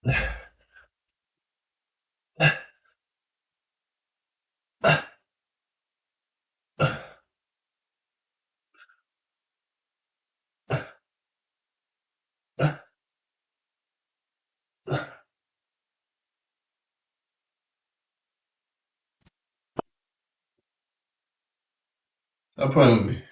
Stop playing with me.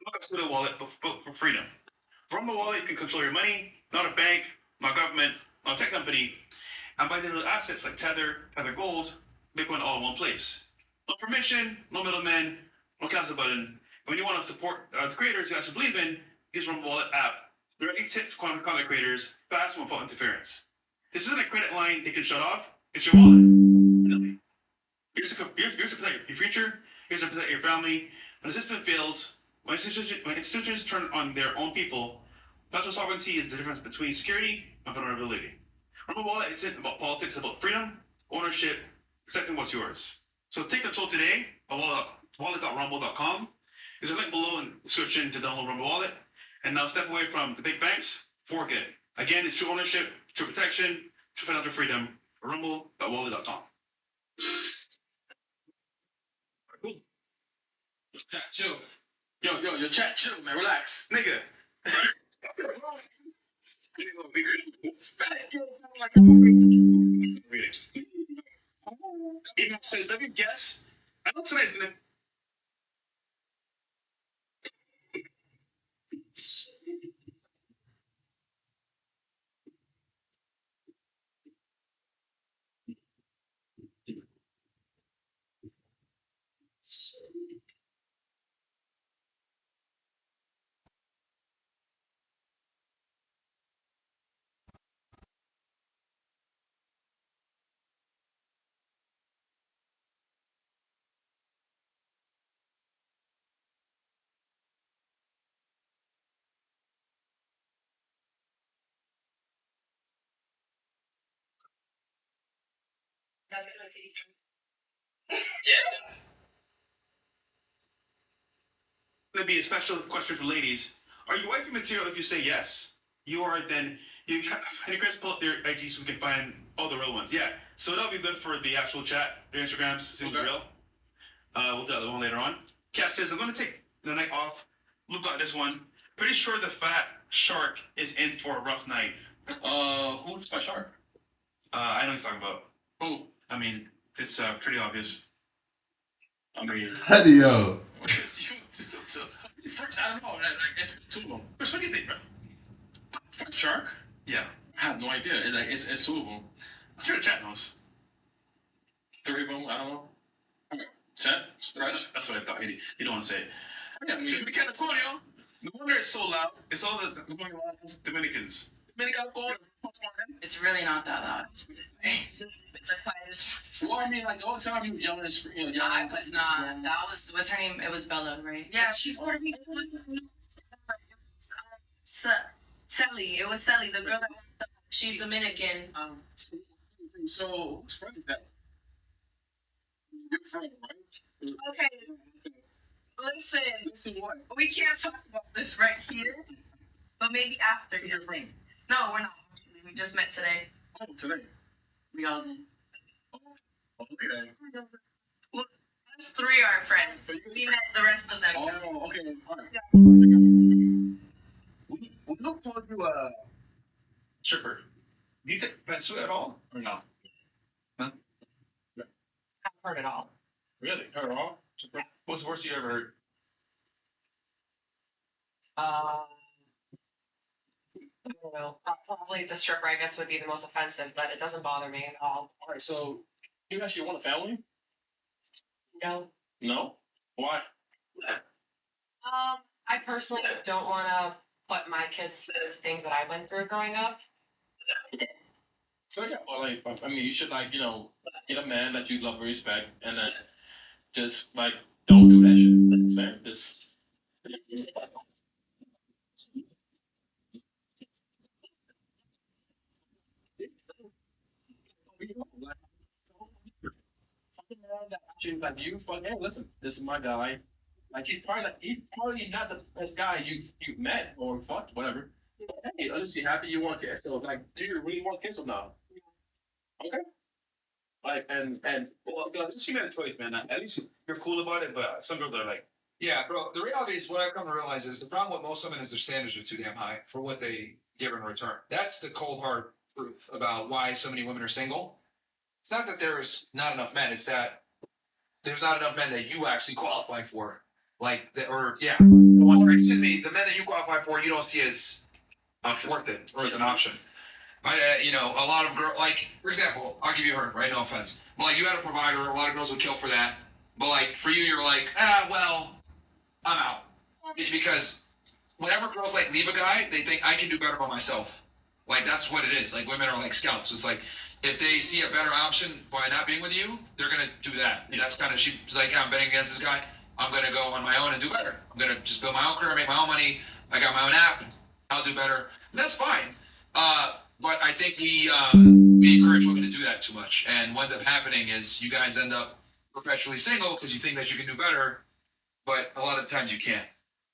Welcome to the wallet for freedom. From the wallet, you can control your money, not a bank, not government, not a tech company, and buy digital assets like Tether Gold, Bitcoin all in one place. No permission, no middlemen, no cancel button. And when you want to support the creators you actually believe in, use Rumble Wallet app. Directly tips content creators, fast and without interference. This isn't a credit line they can shut off. It's your wallet. Here's to protect your future. Here's to protect your family. When the system fails, when institutions turn on their own people, financial sovereignty is the difference between security and vulnerability. Remember, Wallet isn't about politics, it's about freedom, ownership, protecting what's yours. So take control today at wallet.rumble.com. There's a link below in the description to download Rumble Wallet. And now step away from the big banks for good. Again, it's true ownership, true protection, true financial freedom. Rumble.wallet.com. Cool. Chat, chill. Yo, chat, chill, man. Relax. Nigga. Even says, let me guess. I know tonight's gonna. Gonna be a special question for ladies. Are you wifey material if you say yes? You are then you have any guys pull up their IG so we can find all the real ones. Yeah. So that'll be good for the actual chat. Their Instagrams seems real. We'll do the other one later on. Kat says I'm gonna take the night off. Look at this one. Pretty sure the fat shark is in for a rough night. Who's fat shark? I know what he's talking about. Who? I mean, it's pretty obvious. I mean, Yo. First, I don't know. It's two of them. Chris, what do you think, bro? Fat shark? Yeah. I have no idea. It's two of them. I'm sure the chat knows. Three of them? I don't know. Okay. Chat? Stretch? That's what I thought. He don't want to say it. Yeah, Miguel Antonio. No wonder it's so loud. It's all the Dominicans. It's really not that loud. It's the quietest. Well, I mean, like the whole time you was yelling and screaming. No, I was not. That was, what's her name? It was Bella, right? Yeah, she's Puerto Rican. Sally. It was Sally, the girl that she's Dominican. So whose friend is that? Your friend, right? Okay, listen. Listen, what? We can't talk about this right here, but maybe after. Who's your friend? No, we're not. Actually, we just met today. Oh, today. We all did. Okay. Well, us three are friends. We met the rest of them. Oh, okay. All right. We don't told you stripper. Do you take Pensu at all or no? Huh? I've heard it all. Really? Heard it all? What's the worst you ever heard? I don't know. Probably the stripper, I guess, would be the most offensive, but it doesn't bother me at all. All right, so you actually want a family? No. No? Why? I personally don't want to put my kids through things that I went through growing up. So yeah, well, like I mean, you should like get a man that you love and respect, and then just like don't do that shit. You know what I'm saying just. Like you fucking hey, listen, this is my guy. Like he's probably not the best guy you've met or fucked, whatever. Hey, at least you happy you want kids. So like, do you really want kids or not? Okay. Like and well, at least you made a choice, man. At least you're cool about it. But some people are like, Yeah, bro. The reality is, what I've come to realize is the problem with most women is their standards are too damn high for what they give in return. That's the cold hard truth about why so many women are single. It's not that there's not enough men; it's that there's not enough men that you actually qualify for. Like, or yeah, or, excuse me, the men that you qualify for, you don't see as worth it or as an option. A lot of girls, like, for example, I'll give you her, right? No offense. But, like, you had a provider, a lot of girls would kill for that. But, like, for you, you're like, well, I'm out. Because whenever girls, like, leave a guy, they think I can do better by myself. Like, that's what it is. Like, women are like scouts. It's like, if they see a better option by not being with you, they're going to do that. And that's kind of, she's like, yeah, I'm betting against this guy. I'm going to go on my own and do better. I'm going to just build my own career, make my own money. I got my own app. I'll do better. And that's fine. But I think we encourage women to do that too much. And what ends up happening is you guys end up perpetually single because you think that you can do better, but a lot of times you can't.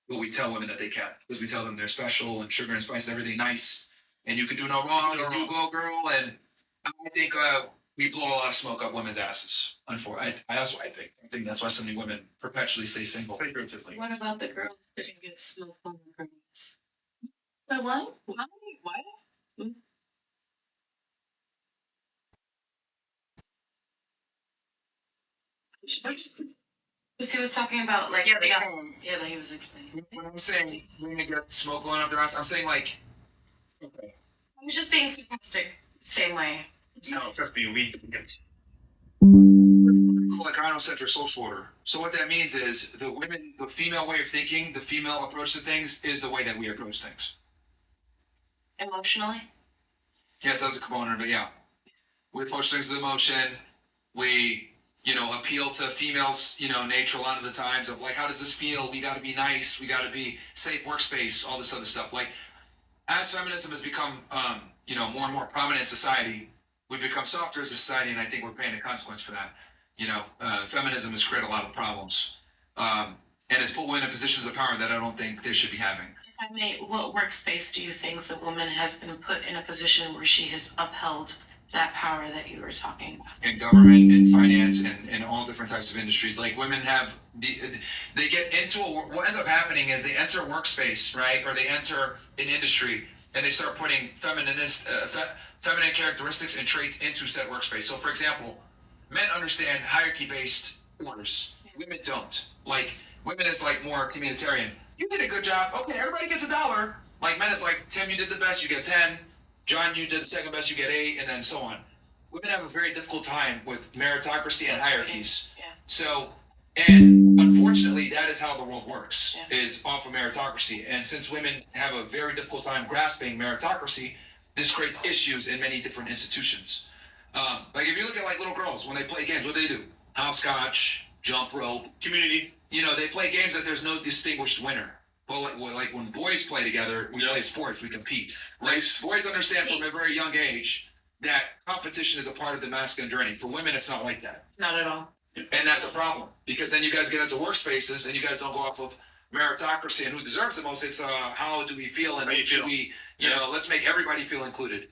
But we tell women that they can because we tell them they're special and sugar and spice, everything nice, and you can do no wrong. And you go, girl. And I think we blow a lot of smoke up women's asses. Unfortunately, that's what I think. I think that's why so many women perpetually stay single. Figuratively. What about the girl that didn't get smoked on the girls? But what? Why? What? Because he was talking about like Yeah, that he was explaining. When I'm saying women get smoke blowing up their ass, I'm saying like, okay. I was just being sarcastic, same way. no, just being weak. Like gynocentric social order. So what that means is the female way of thinking, the female approach to things is the way that we approach things. Emotionally? Yes, that's a component, but yeah. We approach things with emotion. We, appeal to females, nature a lot of the times of like, how does this feel? We got to be nice. We got to be safe workspace, all this other stuff. Like, as feminism has become, more and more prominent in society, we've become softer as a society, and I think we're paying a consequence for that. Feminism has created a lot of problems, and has put women in positions of power that I don't think they should be having. If I may, what workspace do you think the woman has been put in a position where she has upheld that power that you were talking about? In government, in finance, and in all different types of industries. Like, women have they get into what ends up happening is they enter a workspace, right, or they enter an industry, and they start putting feminine characteristics and traits into said workspace. So, for example, men understand hierarchy-based orders. Women don't. Like, women is like more communitarian. You did a good job. Okay, everybody gets $1. Like, men is like, Tim, you did the best. You get 10. John, you did the second best. You get 8, and then so on. Women have a very difficult time with meritocracy and hierarchies. Yeah. So, and unfortunately, that is how the world works, is off of meritocracy. And since women have a very difficult time grasping meritocracy, this creates issues in many different institutions. Like, if you look at like little girls, when they play games, what do? Hopscotch, jump rope, Community. they play games that there's no distinguished winner. Well, like when boys play together, we play sports, we compete. Like, boys understand from a very young age that competition is a part of the masculine journey. For women, it's not like that. Not at all. And that's a problem, because then you guys get into workspaces and you guys don't go off of meritocracy and who deserves the most. It's how do we feel, and should we, let's make everybody feel included.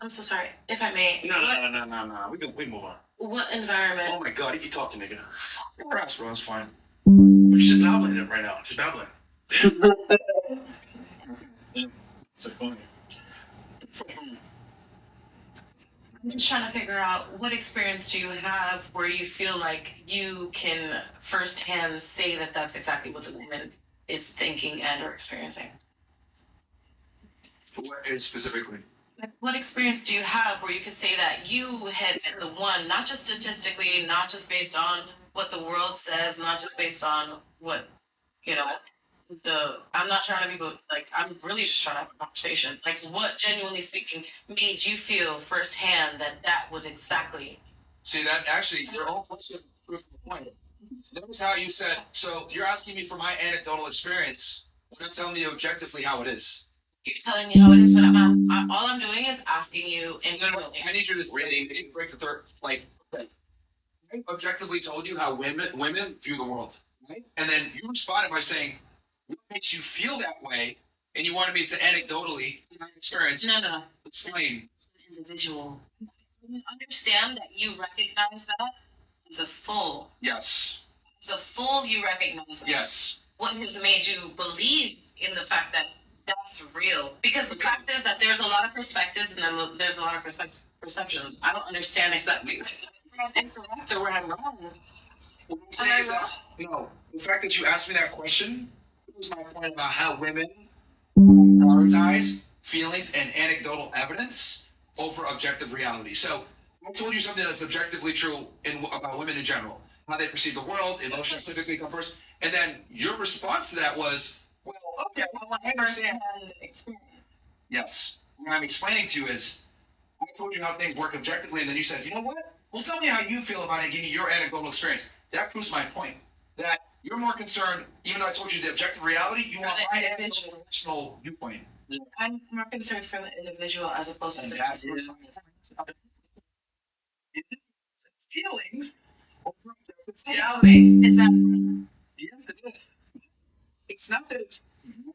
I'm so sorry. If I may. No. We move on. What environment? Oh my God, if you talking, nigga. Rats, bro, it's fine. But you're just babbling it right now. Just babbling. So funny. I'm just trying to figure out what experience do you have where you feel like you can firsthand say that that's exactly what the woman is thinking and or experiencing. What is specifically? Like, what experience do you have where you could say that you had been the one, not just statistically, not just based on what the world says, not just based on what You know, I'm not trying to be like, I'm really just trying to have a conversation. Like, what, genuinely speaking, made you feel firsthand that that was exactly? See, that actually, your own question proved the point. Notice how you said, so you're asking me for my anecdotal experience. You're not telling me objectively how it is. You're telling me how it is, but all I'm doing is asking you. And No, I need you to really break the third. Like, okay. I objectively told you how women view the world, right? And then you responded by saying, "What makes you feel that way?" And you wanted me to anecdotally experience. No. Explain. Individual. You understand that you recognize that as a fool. Yes. As a fool, you recognize that. Yes. What has made you believe in the fact that that's real? Because the fact is that there's a lot of perspectives and then there's a lot of perceptions. I don't understand exactly. I'm incorrect or where I'm wrong. What I'm saying is that, the fact that you asked me that question was my point about how women prioritize feelings and anecdotal evidence over objective reality. So I told you something that's objectively true about women in general, how they perceive the world, emotions typically come first, and then your response to that was, well, okay, I understand. Yes. What I'm explaining to you is, I told you how things work objectively, and then you said, you know what? Well, tell me how you feel about it and give me your anecdotal experience. That proves my point. That you're more concerned, even though I told you the objective reality, you want my anecdotal personal viewpoint. I'm more concerned for the individual as opposed to the system. Feelings over objective Reality. Is that Yes, it is. It's not that it's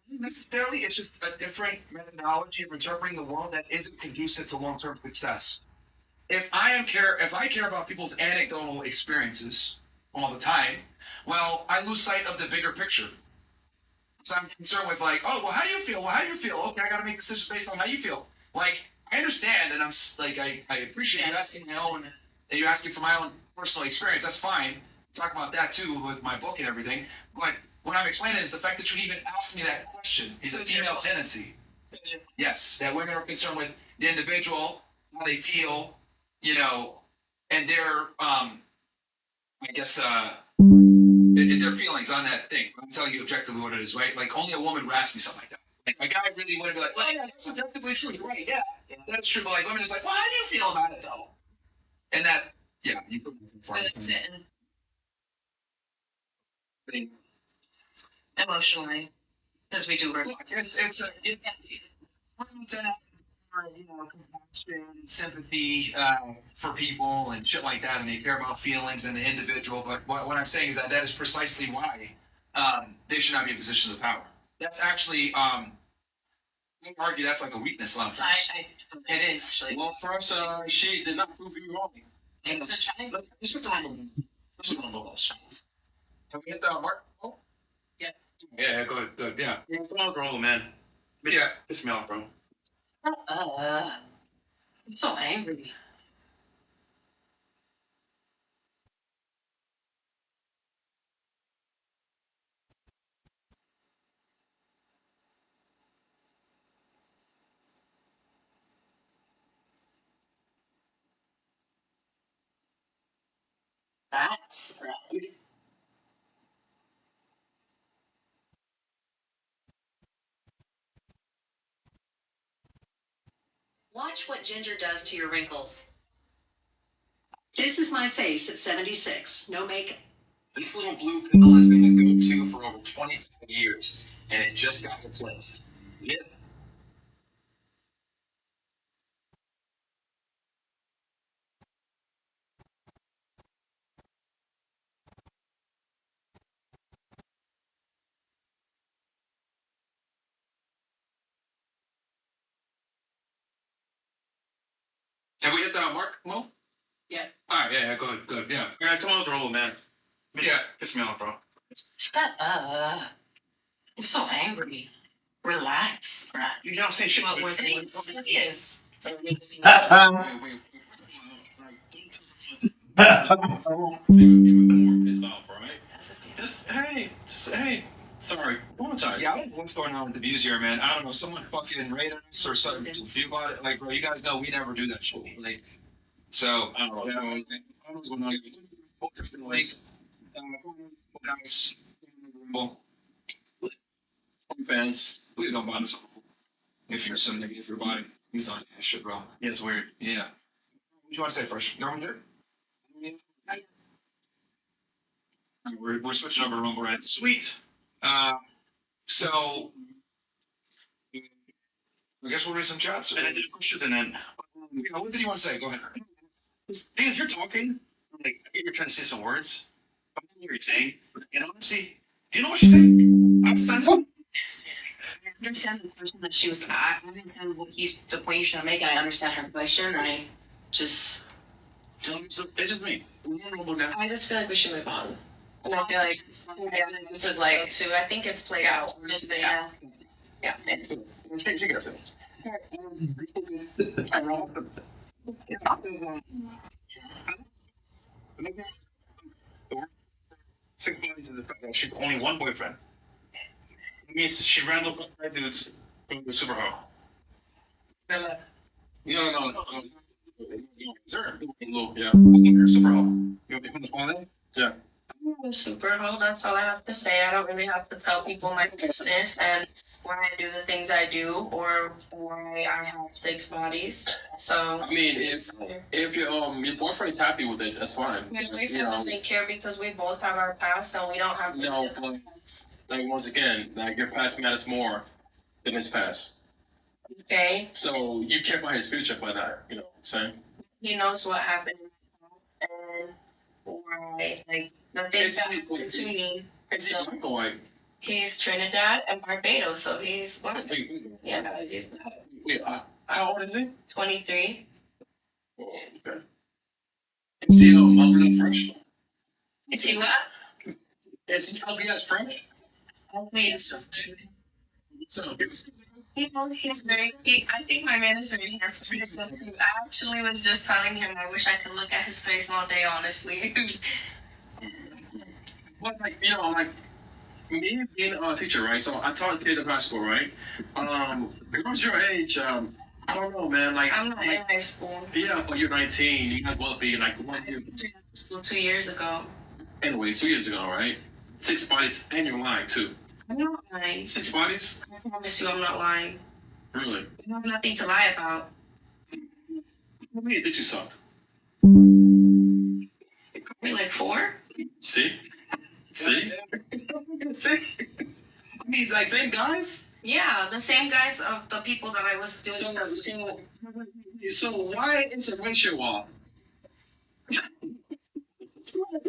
necessarily, it's just a different methodology of interpreting the world that isn't conducive to long-term success. If I care about people's anecdotal experiences all the time, well, I lose sight of the bigger picture. So I'm concerned with like, oh, well, how do you feel? Well, how do you feel? Okay, I got to make decisions based on how you feel. Like, I understand, and I appreciate you asking you asking for my own personal experience. That's fine. Talk about that too with my book and everything. But what I'm explaining is the fact that you even asked me that question is a female tendency. Yes, that women are concerned with the individual, how they feel, and their I guess their feelings on that thing. I'm telling you objectively what it is, right? Like only a woman would ask me something like that. Like a guy really would be like, "Oh yeah, that's objectively true. You're right. Yeah, that's true." But like women is like, "Well, how do you feel about it though?" And that, yeah, you put me far. emotionally, as we do. It's compassion and sympathy for people and shit like that, and they care about feelings and the individual. But what I'm saying is that is precisely why they should not be in positions of power. That's actually, I argue that's like a weakness a lot of times. It is actually. Well, first, she did not prove you wrong. It's a child. This is the rumble. This is the rumble shots. Have we hit Mark? Oh, Yeah, go ahead. Good. Yeah. What's going on with the rumble, man? yeah. Piss me off, bro. I'm so angry. That's right. Watch what ginger does to your wrinkles. This is my face at 76. No makeup. This little blue pill has been the go-to for over 25 years, and it just got replaced. Yeah. Have we hit that mark, Mo? Yeah. All right, yeah, go ahead, good, yeah. Yeah, come on with the rumble, man. Yeah. Piss me off, bro. Shut up. I'm so angry. Relax, bruh. You're not saying shit. What we're doing is. Even more pissed off, right? Hey, sorry. One more time. Yeah, I don't know what's going on with the views here, man. I don't know. Someone fucking rated us or something. View about it. Like, bro, you guys know we never do that shit. Like, so I don't know. I don't know what's going on. Both different ways. Guys, well, Fans, please don't buy this. If you're so negative for your body, he's not that shit, bro. Yeah, it's weird. Yeah. What do you want to say first? Norman here? We're switching over to Rumble, right? Sweet. So I guess we'll read some chats. And I did a question, and then Yeah, what did you want to say? Go ahead. because you're talking, like you're trying to say some words. I don't know what you're saying, and honestly, do you know what she's saying? I understand. I understand the question that she was. I understand what the point you're trying to make, and I understand her question. I just. So it's just me. I just feel like we should move on. And I feel like this is So like, too, I think it's played out. yeah, it's, She gets it. Six bodies in the fact that she's only one boyfriend. It means she ran up with five dudes from the superhero. No. Sir, Yeah. it's not your superhero. You want to be on that? Yeah. I'm super hoe. That's all I have to say. I don't really have to tell people my business and why I do the things I do or why I have 6 bodies. So I mean, if your boyfriend's happy with it, that's fine. my boyfriend doesn't care because we both have our past and we don't have to. No, but like once again, like your past matters more than his past. Okay. So you care about his future, but not, you know what I'm saying? He knows what happened in the past and why, like the things that happened to me. Is he black or white? He's Trinidad and Barbados, so he's black. Yeah, he's black. Wait, how old is he? 23. Oh, okay. Is he ugly fresh? Is he what? Is he ugly as fresh? Yes. So You know, he's very. I think my man is very handsome. I actually was just telling him I wish I could look at his face all day. Honestly. but like like me being a teacher, right? So I taught kids in high school, right? Because your age, I don't know, man. Like I'm not in high school. yeah, but you're 19. You might as well be like 1 year. School 2 years ago. Anyway, 2 years ago, right? 6 bodies, and you're lying too. I'm not lying. 6 bodies? I promise you, I'm not lying. Really? I have nothing to lie about. How many did you suck? Maybe like 4. See? See? See? I mean, like same guys. Yeah, the same guys of the people that I was doing stuff with. So why is a ratio off? What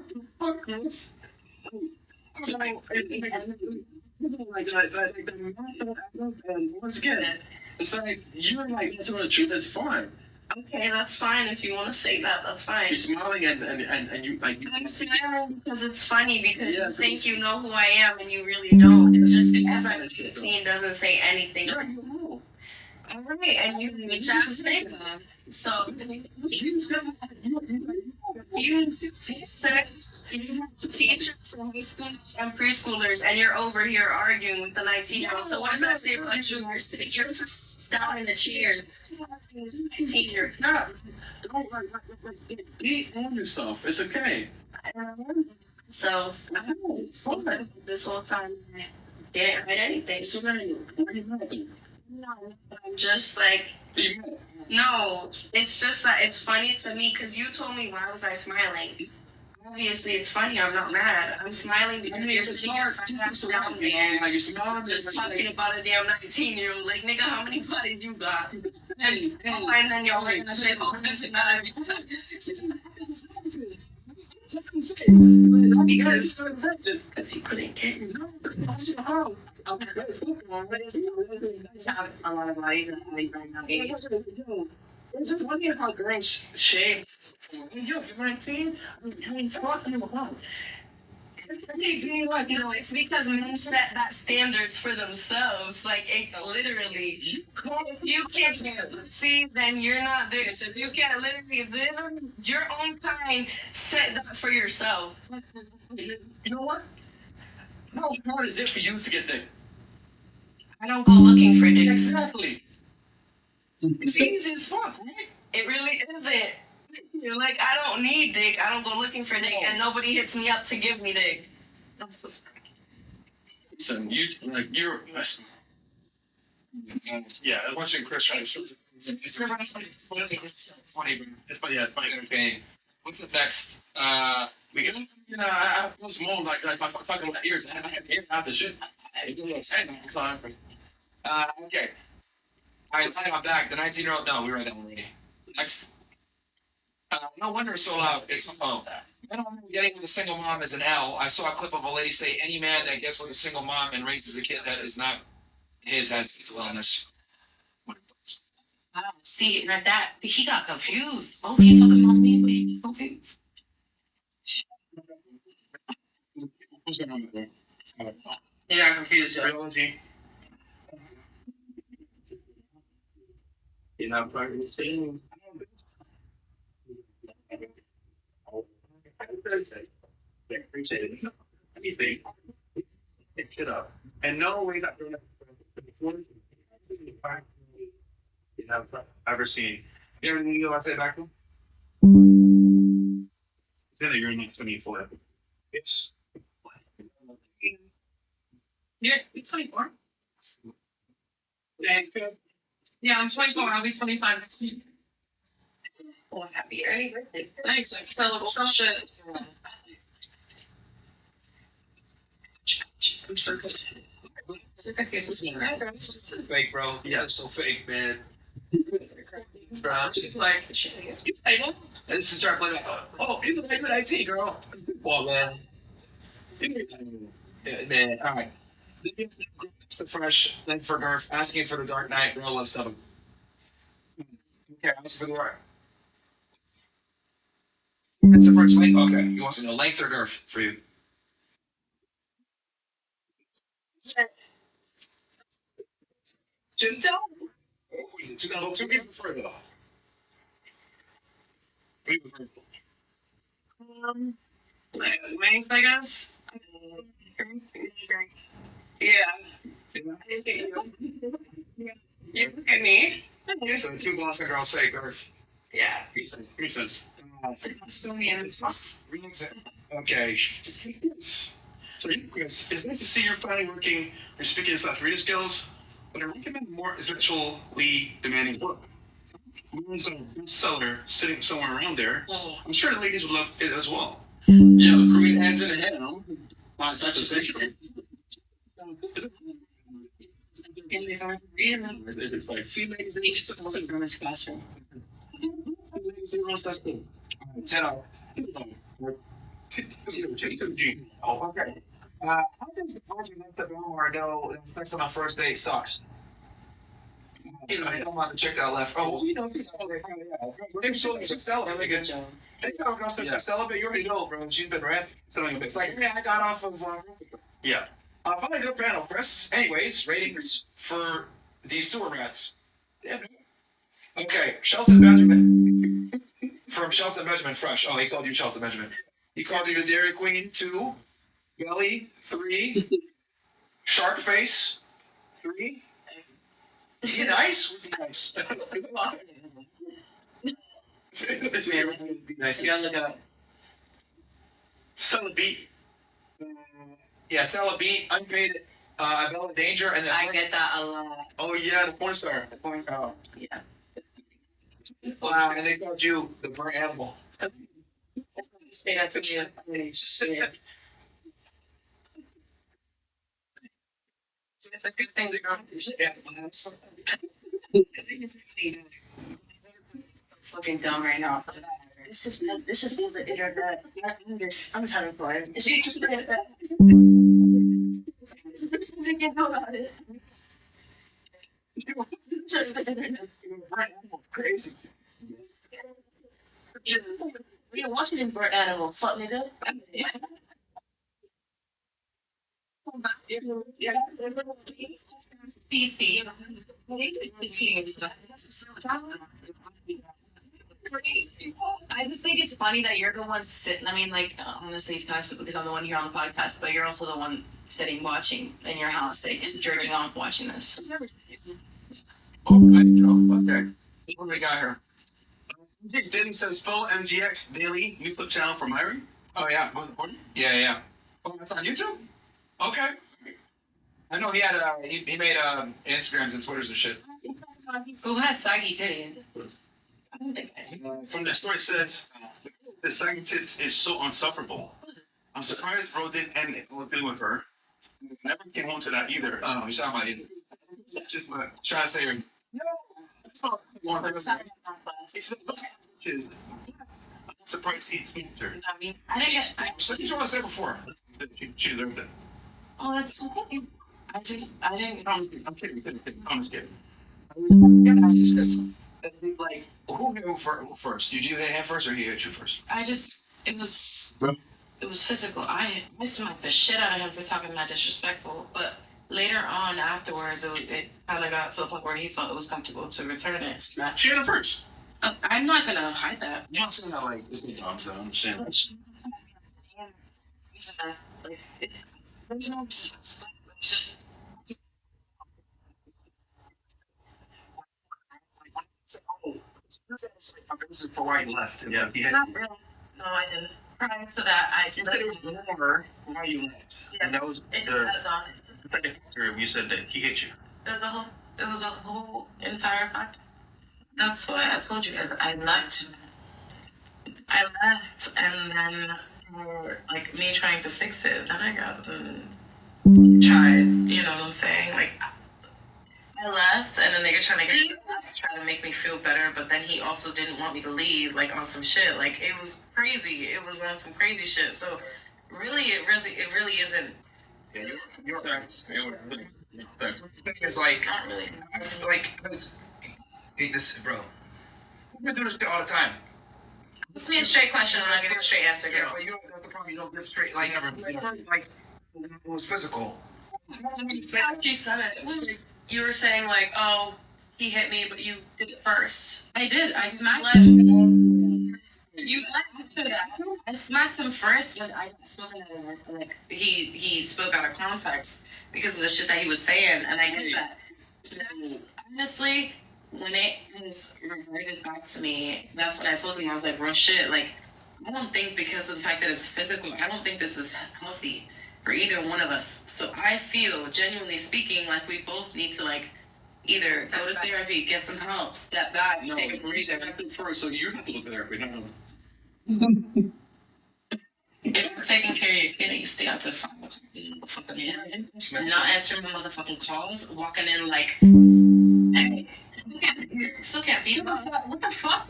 the fuck, Chris? Once again, it's like you're like telling the truth. That's fine. Okay, that's fine. If you want to say that, that's fine. You're smiling and you like. I'm smiling because it's funny because you think you know who I am and you really don't. It's just because I'm 15 doesn't say anything. All right, and you just nigga. So you teach from high schoolers and preschoolers, and you're over here arguing with the 19-year-old. So what does that say about you? You're sitting down in the chair. 19-year-old. Nah, don't be on yourself. It's okay. So this whole time I didn't write anything. So then, why are you mad? No, I'm just like. No, it's just that it's funny to me because you told me why was I smiling. Obviously, it's funny. I'm not mad. I'm smiling because you're sitting here down there, Like you smile, just talking about a damn 19-year-old. Like, nigga, how many bodies you got? And then y'all are gonna say, oh, that's not because you couldn't get it. A lot of bodies. It's just one thing about girls shame. You're 19. I mean, fuck you. It's because men set that standards for themselves. Like, it's literally, if you can't see, then you're not this. If you can't literally live your own kind, set that for yourself. You know what? How hard is it for you to get dick? I don't go looking for dick. Exactly. It's easy as fuck, right? It really isn't. You're like, I don't need dick. I don't go looking for dick, and nobody hits me up to give me dick. I'm so sorry. Listen, you're. Yeah, as much as Chris trying to. It's funny, bro. It's funny. Yeah, it's funny. Okay. What's up next? We can. I was more like I'm talking about ears. I have ear out the shit. I do excited all the time. Okay. All right, I'm back. The 19-year-old. No, we read that already. Next. No wonder it's so loud. It's a phone. I don't remember getting with a single mom as an L. I saw a clip of a lady say any man that gets with a single mom and raises a kid that is not his has mental illness. What are your thoughts? Wow, see, read that. He got confused. Oh, he talking about me, but he got confused. What's going on there? He got confused, Joe. Biology. You're not practicing. I appreciate it. Anything. Pick it up. And no, we're not doing it before. You have ever seen. You ever you want to say back to him? Then you're not 24. It's. You're 24. Yeah, I'm 24. I'll be 25 next week. Oh, happy early birthday. Thanks. I celebrate shit. I'm so good. So confused. So fake, bro. Yeah, so fake, man. Bro, she's like, I know. And this is start playing. Oh, you look like an IT girl. Well, man. Yeah, man. All right. It's a fresh thing for Garf asking for the Dark Knight. Girl loves 7. Okay, asking for the Dark. It's the first length. Okay, you want to know length or girth for you? Chin down. What is it? 2002 people prefer though. What do you prefer? Length, I guess. Yeah. You look at me. So the 2 Boston girls say girth. Yeah. Makes sense. Estonian. Okay. So, Chris, it's nice to see you're finally working your speaking and reading skills, but I recommend more intellectually demanding work. Moon's got a bestseller sitting somewhere around there. I'm sure the ladies would love it as well. Yeah, the Queen ends in a ham. That's a century. It's like, See, ladies, and he just wasn't from his classroom. 10 out. Oh, okay. How does the virgin make the Belmar know that sex on the first date sucks? I don't want to check that left. Oh, you know, if you're celibate, good job. Anytime a girl says she's celibate, you already know, bro. She's been red. It's like, yeah, I got off of. Yeah. Finally, good panel, Chris. Anyways, ratings for these sewer rats. Damn. Okay, Shelton Benjamin. From Shelton Benjamin Fresh. Oh, he called you Shelton Benjamin. He called you the Dairy Queen 2, Belly 3, Shark Face 3. Is he nice? Was he nice? Nice. You gotta look it up. Sell a beat. Yeah, sell a beat, unpaid, Bella Danger, and then I get that a lot. Oh yeah, the porn star. The porn star. Yeah. Wow, and they called you the burnt animal. Say that to me. Shit. It's a good thing to go. Yeah, Fucking dumb right now. This is all the internet. I'm just having fun. Is it just the internet? This is get about it. Just the internet. crazy. You're watching in burnt animal. Fuck nigga. PC. I just think it's funny that you're the one sitting. I mean, like, honestly, it's kind of stupid because I'm the one here on the podcast, but you're also the one sitting watching in your house, like, just jerking off watching this. Oh, I know. Okay. What do we got here? MGX Daily says full MGX Daily new clip channel for Myron. Oh, yeah. Most important. Yeah. Oh, it's on YouTube? Okay. I know he had he made Instagrams and Twitters and shit. Who has saggy titties? I don't think From the story says the saggy tits is so insufferable. I'm surprised bro didn't end the whole thing with her. Never came home to that either. Oh, you're talking about you. Just Trying to say her. he said, I'm surprised he smoked her. I mean, I didn't get. So you want to say before? She deserved it. Oh, that's so funny. I didn't. I'm kidding. I'm just kidding. Yeah, that's just like who hit who first? You hit him first, or he hit you first? I just. It was physical. I smacked the shit out of him for talking that disrespectful. But later on, afterwards, it kind of got to the point where he felt it was comfortable to return it. She hit him first. I'm not gonna hide that. I'm not saying that like this is dumb, so I'm saying this. There's no. It's just. This is for why he left. Yeah, he had Not really. No, I didn't. Prior to that, I did. it was more why you left. Yeah, And that was it the depends on. second time you said that he hit you. It was a whole entire fact. That's why I told you guys I left. I left, and then like me trying to fix it. Then I got tried. You know what I'm saying? Like I left, and then they were trying to make me feel better. But then he also didn't want me to leave, like on some shit. Like it was crazy. It was on some crazy shit. So really, it really isn't. Yeah, you're thanks. It's like Not really. I feel like because this bro. We've been doing this shit all the time. Ask me a straight question, and I'll give you a straight answer, Yeah, girl. but you that's the problem. You don't give straight like like it was physical. She said it. It was like, you were saying like, oh, he hit me, but you did it first. I did. I smacked him. You After that, I smacked him first, but I spoke out of like he spoke out of context because of the shit that he was saying, and I get that. That's, honestly, when it was reverted back to me, that's when I told him I was like, real shit. Like, I don't think because of the fact that it's physical, I don't think this is healthy for either one of us. So I feel, genuinely speaking, like we both need to like either go to therapy, get some help, step back, No, take a you breather. said that first, so you have to look at therapy. No. If you're taking care of your kidneys, stay out to 5 o'clock in the fucking morning, not answering my motherfucking calls, walking in like, hey, still can't beat him. What the fuck?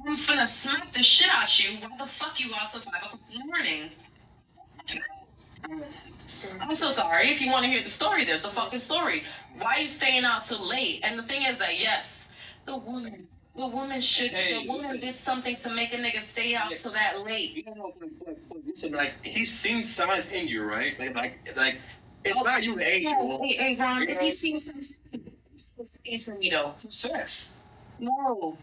I'm finna smack the shit out you. Why the fuck you out till 5 o'clock in the morning? I'm so sorry. If you want to hear the story, there's a fucking story. Why are you staying out till late? And the thing is that yes, the woman did something to make a nigga stay out till that late. You know, listen, like he's seen signs in you, right? Like it's not you, the angel. Hey, Ron, if he sees something for me though. Sex. No.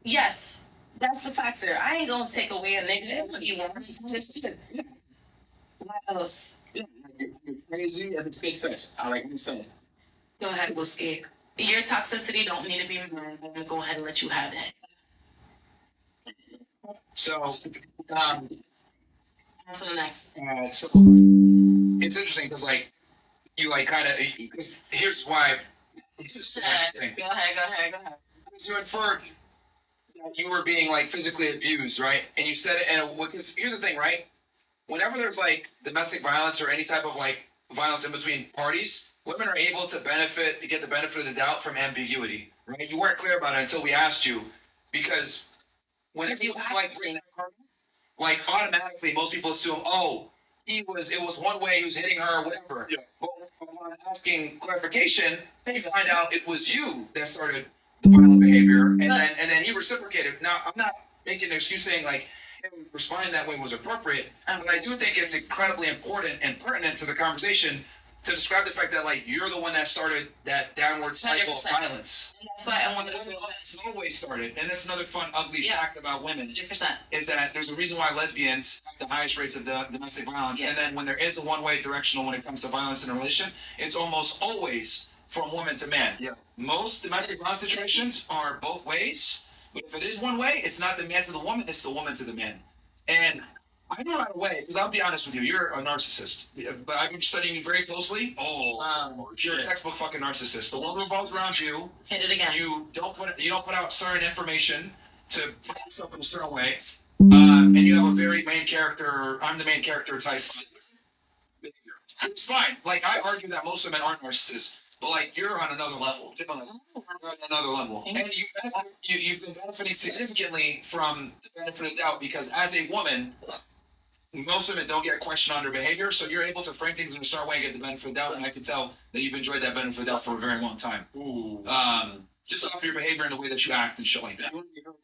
Yes, that's the factor. I ain't gonna take away a nigga what he wants. What else? Yeah, you're crazy if it's good sex. I like what you said. Go ahead, Whiskey. Your toxicity don't need to be mine. I'm gonna go ahead and let you have that. So On to the next. so it's interesting because like you like kind of here's why this is so interesting. Go ahead. Because you inferred that you were being like physically abused, right? And you said it in a because here's the thing, right? Whenever there's like domestic violence or any type of like violence in between parties, women are able to get the benefit of the doubt from ambiguity, right? You weren't clear about it until we asked you, because when it's like automatically most people assume, oh, it was one way, he was hitting her or whatever. Yeah. But when asking clarification, then you find out it was you that started the violent behavior, and then he reciprocated. Now I'm not making an excuse saying like him responding that way was appropriate, but I do think it's incredibly important and pertinent to the conversation to describe the fact that like you're the one that started that downward cycle of 100%. violence. And that's why I wanted to go It's always started, and that's another fun, ugly fact about women 100%. is that there's a reason why lesbians have the highest rates of domestic violence, Yes. and then when there is a one-way directional when it comes to violence in a relation, it's almost always from woman to man. Yeah. Most domestic violence situations are both ways, but if it is one way, it's not the man to the woman, it's the woman to the man. And I knew right away because I'll be honest with you, you're a narcissist. But I've been studying you very closely. You're a textbook fucking narcissist. The world revolves around you. Hit it again. You don't put out certain information to put yourself in a certain way. And you have a very main character. I'm the main character type. It's fine. Like I argue that most of men aren't narcissists, but like you're on another level. You're on another level, and you've been benefiting significantly from the benefit of the doubt because as a woman, most women don't get questioned on their behavior, so you're able to frame things in a certain way and get the benefit of the doubt. And I can tell that you've enjoyed that benefit of the doubt for a very long time. Just off your behavior and the way that you act and shit like that.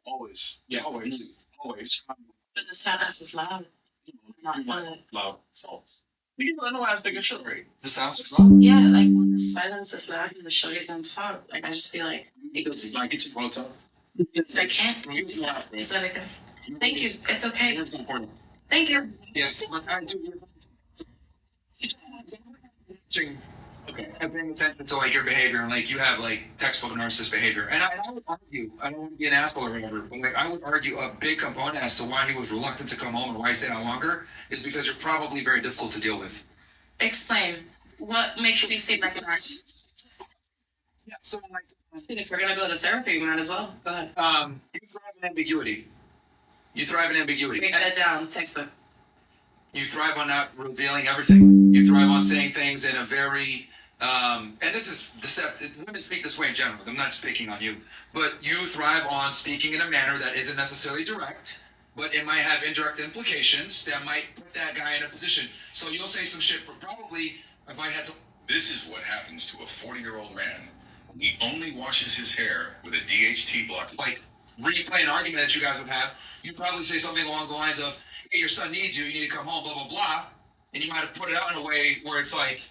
Always. Yeah, always. But the silence is loud. Not fun. Loud songs. You get no ass nigga shit right. The sounds is loud. Yeah, like when the silence is loud and the shorties don't talk, like I just feel like He goes, like, get you one time. I can't. Is that a Thank you. It's okay. It's important. Thank you. Yes, but I do. Okay, I'm paying attention to like your behavior and like you have like textbook narcissist behavior. And I would argue, I don't want to be an asshole or whatever, but like I would argue a big component as to why he was reluctant to come home and why he stayed out longer is because you're probably very difficult to deal with. Explain. What makes me seem like a narcissist? Yeah, so like If we're gonna go to therapy, we might as well. Go ahead. you thrive in ambiguity. You thrive in ambiguity. Break that down. Textbook. You thrive on not revealing everything. You thrive on saying things in a very and this is deceptive. Women speak this way in general. I'm not just picking on you, but you thrive on speaking in a manner that isn't necessarily direct, but it might have indirect implications that might put that guy in a position. So you'll say some shit, probably if I had to. This is what happens to a 40-year-old man. He only washes his hair with a DHT block. Like replay an argument that you guys would have, you'd probably say something along the lines of, "Hey, your son needs you. You need to come home." Blah blah blah, and you might have put it out in a way where it's like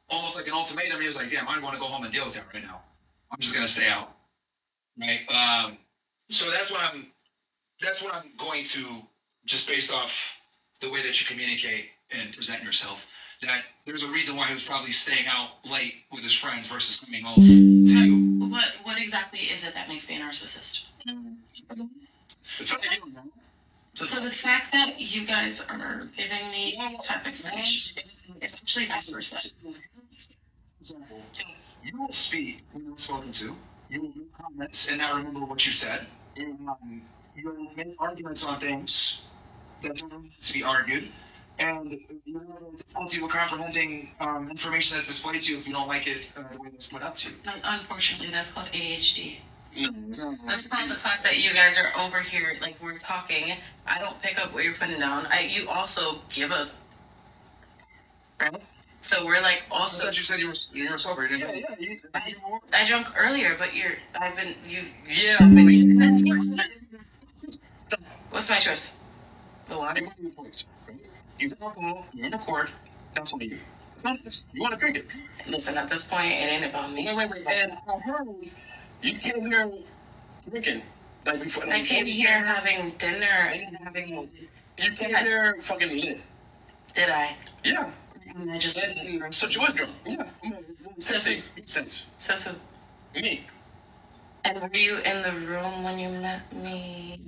almost like an ultimatum. And he was like, "Damn, I don't want to go home and deal with that right now. I'm just gonna stay out." Right. So that's what I'm going to just based off the way that you communicate and present yourself. That there's a reason why he was probably staying out late with his friends versus coming home to you. What exactly is it that makes me a narcissist? So the fact that you guys are giving me type explanation, especially vice versa. You will speak when you're spoken to. You will make comments and not remember what you said. You will make arguments on things that don't need to be argued. And you have difficulty with comprehending information that's displayed to you if you don't like it the way it's put up to you. Unfortunately, that's called ADHD. That's not the fact that you guys are over here, like we're talking. I don't pick up what you're putting down. You also give us, right? So we're like also. I thought you said you were sober. Yeah. I drank earlier, but Yeah. What's my choice? The water. You have alcohol, you're in a court, that's on you. You want to drink it. Listen, at this point, it ain't about me. Wait. And I heard you came here drinking. Like before. I came here having dinner and having. You came here fucking lit. Did I? Yeah. And I just. So she was drunk. Yeah. Sense. Says who? Me. And were you in the room when you met me?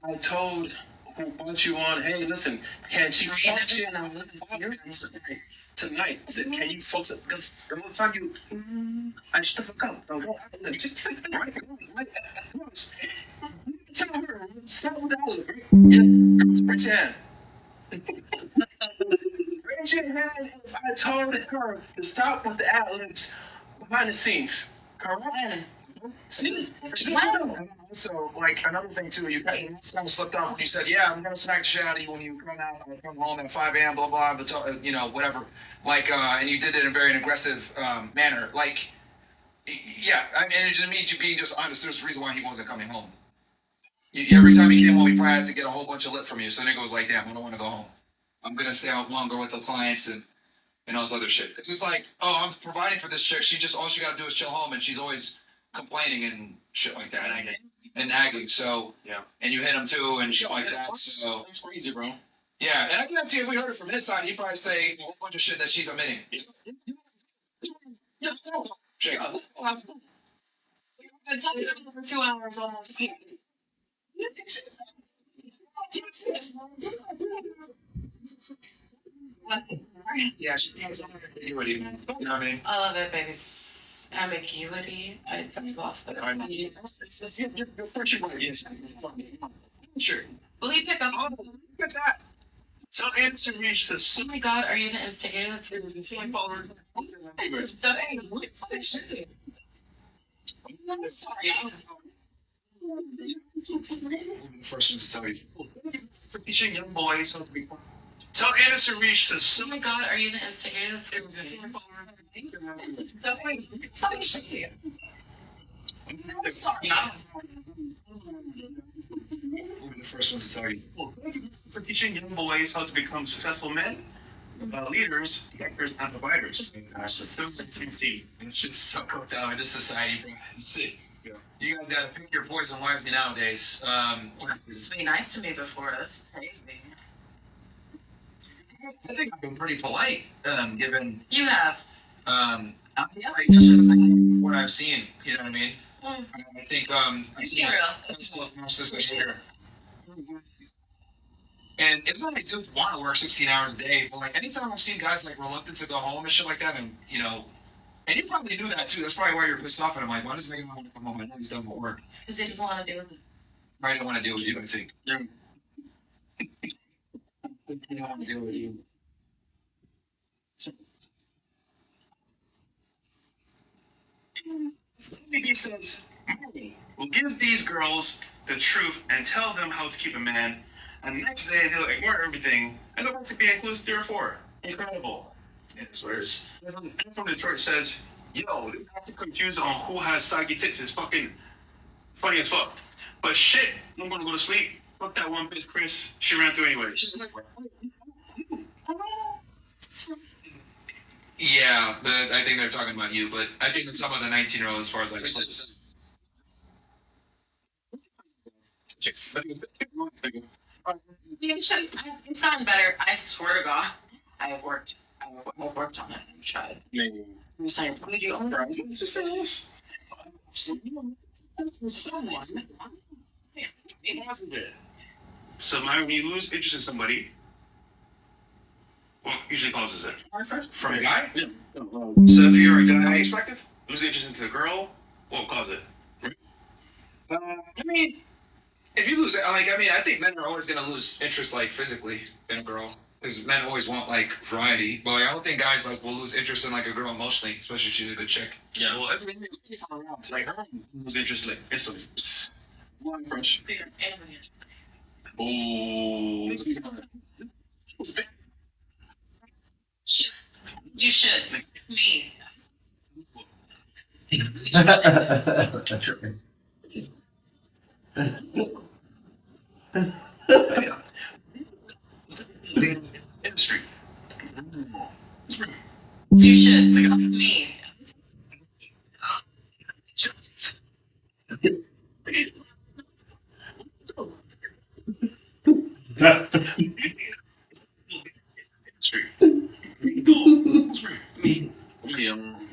I told who brought you on, hey, listen, can she function tonight? I said, can you folks, because every time you, I shut the fuck up. Don't go out of this. Right? Tell her, start with the olive, right? Yes, girls, raise your hand. Raise your hand if I told her to stop with the ad-libs behind the scenes. Correct? See? So, like, another thing, too, you kind of slipped off. You said, yeah, I'm going to smack the shit out of you when you come out, I come home at 5 a.m., blah, blah, but, you know, whatever. Like, and you did it in a very aggressive manner. Like, yeah, I mean, it just means you being just honest. There's a reason why he wasn't coming home. Every time he came home, he probably had to get a whole bunch of lip from you. So nigga was like, damn, I don't want to go home. I'm going to stay out longer with the clients and all this other shit. It's just like, oh, I'm providing for this chick. All she got to do is chill home, and she's always complaining and shit like that. And nagging, so yeah. And you hit him too and shit like that. So that's crazy, bro. Yeah, and I guarantee if we heard it from his side, he'd probably say a whole bunch of shit that she's omitting. Yeah. Been talking for 2 hours almost. Yeah, she thinks ambiguity. You know what I mean? I love it, babies. Ambiguity. I thrive off of it. I mean, your first year, yes. Sure. Will he pick up? Oh, look at that. Tell Anderson Reach to Oh my god, are you the instigator? That's followers. so hey, what fucking shit? I'm sorry. The first one to tell you. For teaching young boys how to be. Tell Anderson Reach to Oh my god, are you the instigator? That's so hey, what fucking shit? I'm sorry. The first one to tell you. For teaching young boys how to become successful men, leaders, protectors, and providers. It's just so cooked out in this society, bro. See, you guys gotta pick your poison wisely nowadays. Just be nice to me before. That's crazy. I think I've been pretty polite, given You have. like, just like what I've seen. You know what I mean? Mm. I think I've seen real. especially here. And it's not like dudes want to work 16 hours a day, but like anytime I've seen guys like reluctant to go home and shit like that, and you know, and you probably knew that too. That's probably why you're pissed off at him. Like, why does this nigga not want to come home? I know he's done with work. Because he didn't want to do it. I didn't want to deal with you. I think. Yeah. I didn't want to deal with you. He says, we'll give these girls the truth and tell them how to keep a man. And next day they'll ignore everything and go back to being close to 3 or 4. Incredible. That's what it is. From Detroit says, yo, they have to confuse on who has saggy tits. It's fucking funny as fuck. But shit, I'm gonna go to sleep. Fuck that one bitch, Chris. She ran through anyways. Yeah, but I think they're talking about you. But I think they're talking about the 19-year-old as far as like. It's gotten better. I swear to God. I have worked on it. I've tried. Maybe. I'm just saying, what did you own? Someone. So when you lose interest in somebody, what usually causes it? From a guy? Yeah. So if you're a guy perspective, lose interest into a girl, what will cause it? I mean, if you lose, like, I mean, I think men are always gonna lose interest, like, physically in a girl, because men always want like variety. But like, I don't think guys like will lose interest in like a girl emotionally, especially if she's a good chick. Yeah, well, everything around, like her, lose interest like instantly. One fresh. Oh. You should. Me. Industry. You should. Me. Me.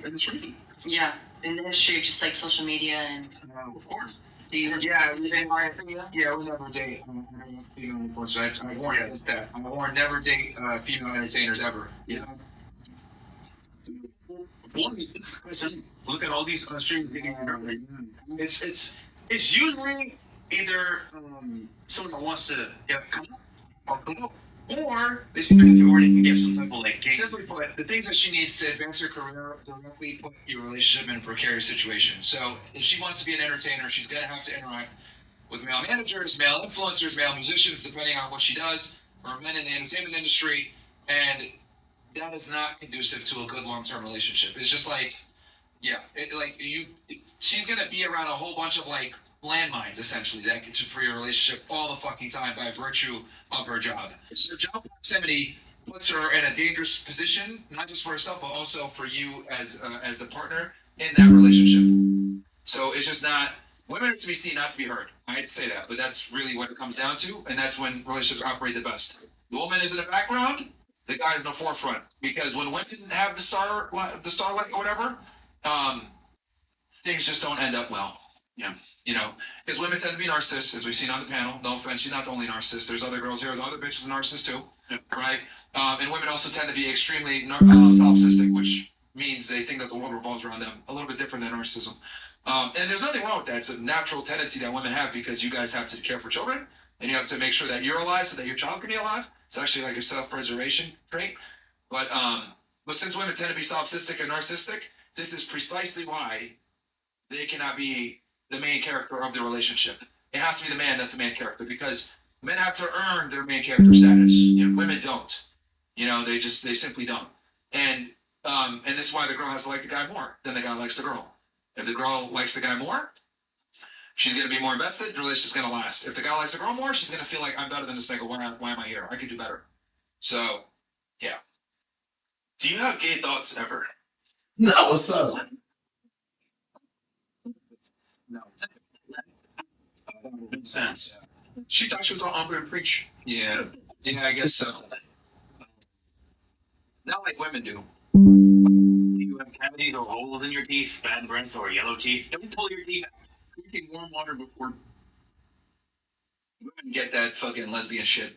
Industry. Yeah. In the industry, just like social media and. Of course. Do you? Yeah, Has it been hard for you? Yeah, we'll never date female influencers. I warn you, it's that. I warn never date female entertainers ever. Yeah. Look at all these streaming videos. It's usually either someone that wants to come up or they see anything where they can get some type of like game. Simply put, the things that she needs to advance her career directly put your relationship in a precarious situation. So if she wants to be an entertainer, she's gonna have to interact with male managers, male influencers, male musicians, depending on what she does, or men in the entertainment industry, and that is not conducive to a good long-term relationship. It's just like, yeah, she's gonna be around a whole bunch of like landmines essentially that get for your relationship all the fucking time by virtue of her job. Her job proximity puts her in a dangerous position, not just for herself but also for you as the partner in that relationship. So it's just not, women are to be seen, not to be heard. I hate to say that, but that's really what it comes down to, and that's when relationships operate the best. The woman is in the background, the guy's in the forefront, because when women have the starlight or whatever, things just don't end up well. Yeah. You know, because women tend to be narcissists, as we've seen on the panel. No offense, she's not the only narcissist. There's other girls here. The other bitch is a narcissist too, right? And women also tend to be extremely solipsistic, which means they think that the world revolves around them. A little bit different than narcissism. And there's nothing wrong with that. It's a natural tendency that women have because you guys have to care for children and you have to make sure that you're alive so that your child can be alive. It's actually like a self-preservation trait. But since women tend to be solipsistic and narcissistic, this is precisely why they cannot be the main character of the relationship. It has to be the man that's the main character because men have to earn their main character status. You know, women don't. You know, they simply don't. And this is why the girl has to like the guy more than the guy likes the girl. If the girl likes the guy more, she's gonna be more invested. The relationship's gonna last. If the guy likes the girl more, she's gonna feel like I'm better than this nigga. Why am I here? I could do better. So, yeah. Do you have gay thoughts ever? No, what's up? No. Makes sense. She thought she was on Umber and Preach. Yeah, I guess so. Not like women do. Do you have cavities or holes in your teeth, bad breath, or yellow teeth? Don't pull your teeth out. Drinking warm water before. Women get that fucking lesbian shit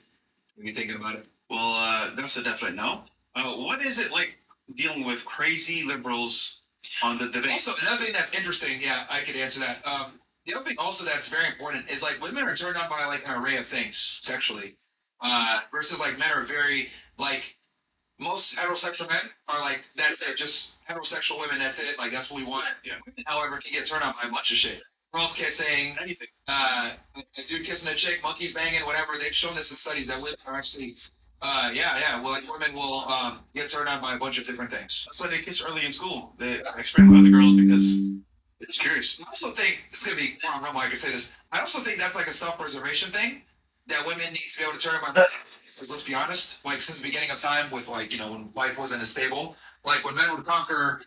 when you're thinking about it. Well, that's a definite no. What is it like dealing with crazy liberals on the debates? Also, another thing that's interesting, yeah, I could answer that. The other thing also that's very important is like women are turned on by like an array of things sexually, versus like men are very like most heterosexual men are like that's it, just heterosexual women, that's it, like that's what we want. Yeah. Women, however, can get turned on by a bunch of shit. Girls kissing, Anything. a dude kissing a chick, monkeys banging, whatever. They've shown this in studies that women are actually, well, like women will get turned on by a bunch of different things. That's why they kiss early in school. They experiment with other girls because they're just curious. I also think it's gonna be more normal. I can say this. I also think that's like a self-preservation thing that women need to be able to turn on. Because let's be honest, like since the beginning of time, with like when life wasn't as stable, like when men would conquer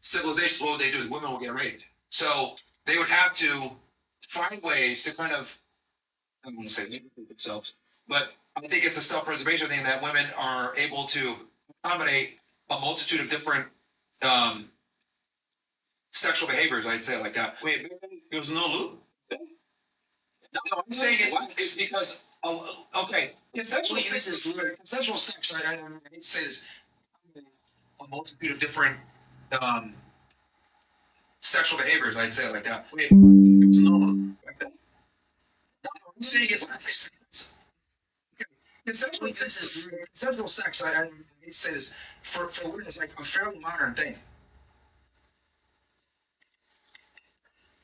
civilizations, what would they do? Women would get raped. So they would have to find ways to kind of, I don't want to say liberate themselves, but I think it's a self-preservation thing that women are able to accommodate a multitude of different sexual behaviors. I'd say it like that. Wait, there was no lube? No, I'm saying it's because okay, consensual sex. I hate to say this. A multitude of different sexual behaviors. I'd say it like that. Wait, there was no lube? I'm saying it's consensual sex. I hate to say this. For women, it's like a fairly modern thing.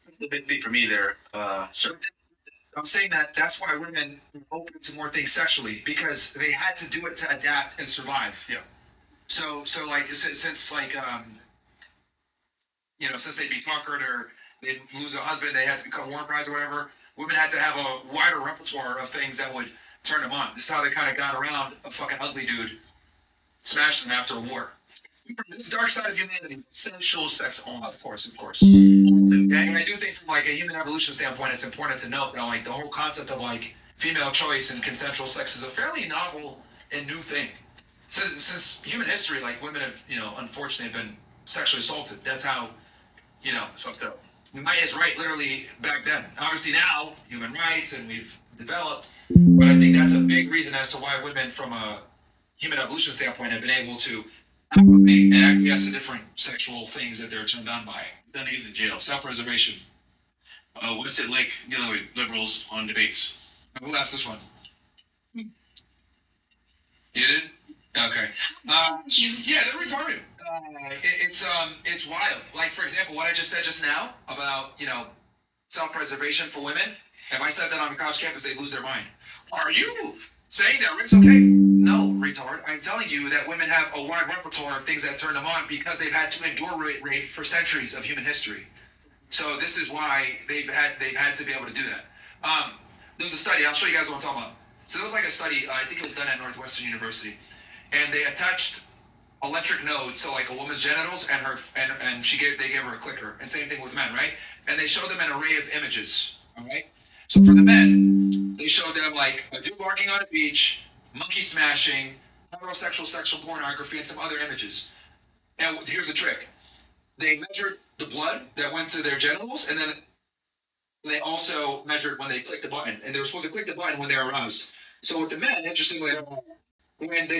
It's a bit deep for me there. So I'm saying that that's why women are open to more things sexually because they had to do it to adapt and survive. Yeah. So like since like since they'd be conquered or they'd lose a husband, they had to become war brides or whatever. Women had to have a wider repertoire of things that would turn them on. This is how they kind of got around a fucking ugly dude, smashed them after a war. It's the dark side of humanity. Sensual sex only. Of course. And I do think from like a human evolution standpoint, it's important to note that like the whole concept of like female choice and consensual sex is a fairly novel and new thing. Since human history, like women have, unfortunately have been sexually assaulted. That's how, It's fucked up. might is right literally back then. Obviously now, human rights and we've developed, but I think that's a big reason as to why women from a human evolution standpoint have been able to acclimate and acquiesce to different sexual things that they're turned on by. Then he's in jail. Self-preservation. What's it like dealing with liberals on debates? Who asked this one? You did? Okay. Yeah, they're retarded. It's wild. Like for example, what I just said just now about self-preservation for women. If I said that on a college campus, they lose their mind. Are you saying that rape's okay? No, retard. I'm telling you that women have a wide repertoire of things that turn them on because they've had to endure rape for centuries of human history. So this is why they've had to be able to do that. There's a study. I'll show you guys what I'm talking about. So there was like a study. I think it was done at Northwestern University, and they attached electric nodes to like a woman's genitals and they gave her a clicker. And same thing with men, right? And they showed them an array of images. All right. So for the men, they showed them like a dude barking on a beach, monkey smashing, heterosexual sexual pornography, and some other images. And here's the trick: they measured the blood that went to their genitals, and then And they also measured when they clicked the button, and they were supposed to click the button when they were aroused. So with the men, interestingly, when they